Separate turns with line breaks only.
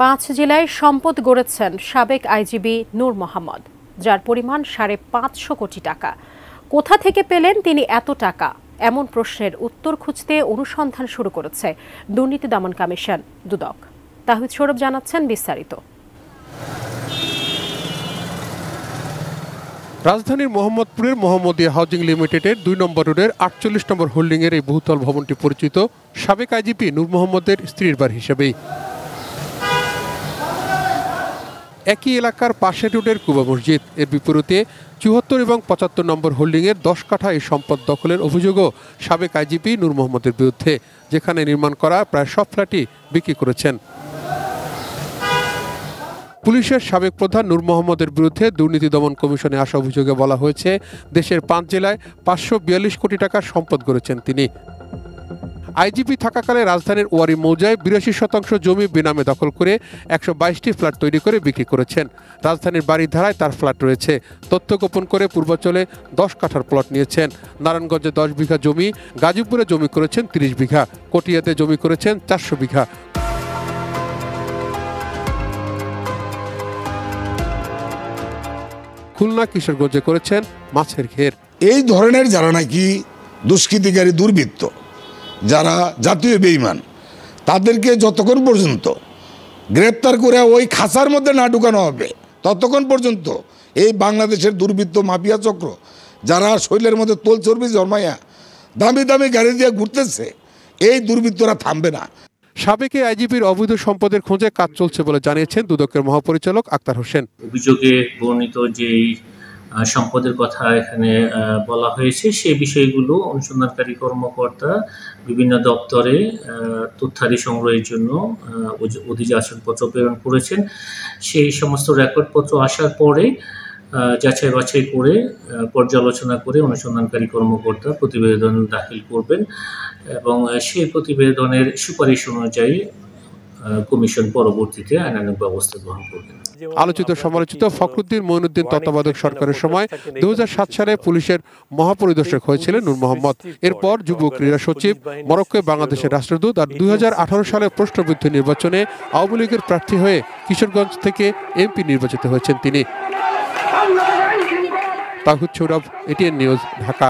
5 জেলায় সম্পদ গড়েছেন সাবেক আইজিবি নূর মোহাম্মদ, যার পরিমাণ 550 কোটি টাকা। কোথা থেকে পেলেন তিনি এত টাকা? এমন প্রশ্নের উত্তর খুঁজতে অনুসন্ধান শুরু করেছে দুর্নীতি দমন কমিশন দুদক। তাহিদ সৌরভ জানাচ্ছেন বিস্তারিত।
রাজধানীর মোহাম্মদপুরের মোহাম্মদিয়া হাউজিং লিমিটেডের 2 নম্বর রোডের 48 নম্বর হোল্ডিংয়ের এই বহুতল ভবনটি পরিচিত সাবেক আইজিপি নূর মোহাম্মদের স্ত্রীর বাড়ি হিসেবেই। একই এলাকার পাশের রোডের কুবা মসজিদ, এর বিপরীতে 74 এবং 75 নম্বর হোল্ডিংয়ের 10 কাঠা এই সম্পদ দখলের অভিযোগও সাবেক আইজিপি নূর মোহাম্মদের বিরুদ্ধে, যেখানে নির্মাণ করা প্রায় সব ফ্ল্যাটই বিক্রি করেছেন। পুলিশের সাবেক প্রধান নূর মোহাম্মদের বিরুদ্ধে দুর্নীতি দমন কমিশনে আসা অভিযোগে বলা হয়েছে, দেশের 5 জেলায় 542 কোটি টাকার সম্পদ গড়েছেন তিনি। আইজিপি থাকাকালে রাজধানীর ওয়ারি মৌজায় 82% জমি বেনামে দখল করে 122টি ফ্ল্যাট তৈরি করে বিক্রি করেছেন। রাজধানীর বাড়িধারায় তার ফ্ল্যাট রয়েছে। তথ্য গোপন করে পূর্বাঞ্চলে 10 কাঠার প্লট নিয়েছেন। নারায়ণগঞ্জে 10 বিঘা জমি, গাজীপুরে জমি করেছেন 30 বিঘা, কটিয়াতে জমি করেছেন 400 বিঘা। খুলনা কিশোরগঞ্জে করেছেন মাছের ঘের।
এই ধরনের যারা নাকি দুষ্কৃতিকারী দুর্বৃত্ত, যারা জাতীয় বেঈমান, তাদেরকে যতক্ষণ পর্যন্ত গ্রেপ্তার করে ওই খাঁচার মধ্যে না ঢুকানো হবে ততক্ষণ পর্যন্ত এই বাংলাদেশের দুর্বৃত্ত মাফিয়া চক্র, যারা শৈলের মধ্যে তোল চর্বি জন্মাইয়া দামি দামি গাড়ি দিয়ে ঘুরতেছে, এই দুর্বৃত্তরা থামবে না।
সাবেক আইজিপির অবৈধ সম্পদের খোঁজে কাজ চলছে বলে জানিয়েছেন দুদকের মহাপরিচালক আক্তার হোসেন।
অভিযোগে বর্ণিত যে সম্পদের কথা এখানে বলা হয়েছে, সেই বিষয়গুলো অনুসন্ধানকারী কর্মকর্তা বিভিন্ন দপ্তরে তথ্যাদি সংগ্রহের জন্য অধিযাচনপত্র প্রেরণ করেছেন। সেই সমস্ত রেকর্ডপত্র আসার পরে যাচাই বাছাই করে পর্যালোচনা করে অনুসন্ধানকারী কর্মকর্তা প্রতিবেদন দাখিল করবেন এবং সেই প্রতিবেদনের সুপারিশ অনুযায়ী কমিশন পরবর্তীতে আইনানুগ ব্যবস্থা গ্রহণ করবেন।
আলোচিত সমালোচিত ফখরুদ্দিন মঈনুদ্দিন তত্ত্বাবধায়ক সরকারের সময় 2007 সালে পুলিশের মহাপরিদর্শক হয়েছিলেন নূর মোহাম্মদ। এরপর যুব ক্রীড়া সচিব, মরক্কোয় বাংলাদেশের রাষ্ট্রদূত, আর 2018 সালে প্রশ্নবিদ্ধ নির্বাচনে আওয়ামী লীগের প্রার্থী হয়ে কিশোরগঞ্জ থেকে এমপি নির্বাচিত হয়েছেন তিনি। তাহিদ সৌরভ, এটিএন নিউজ, ঢাকা।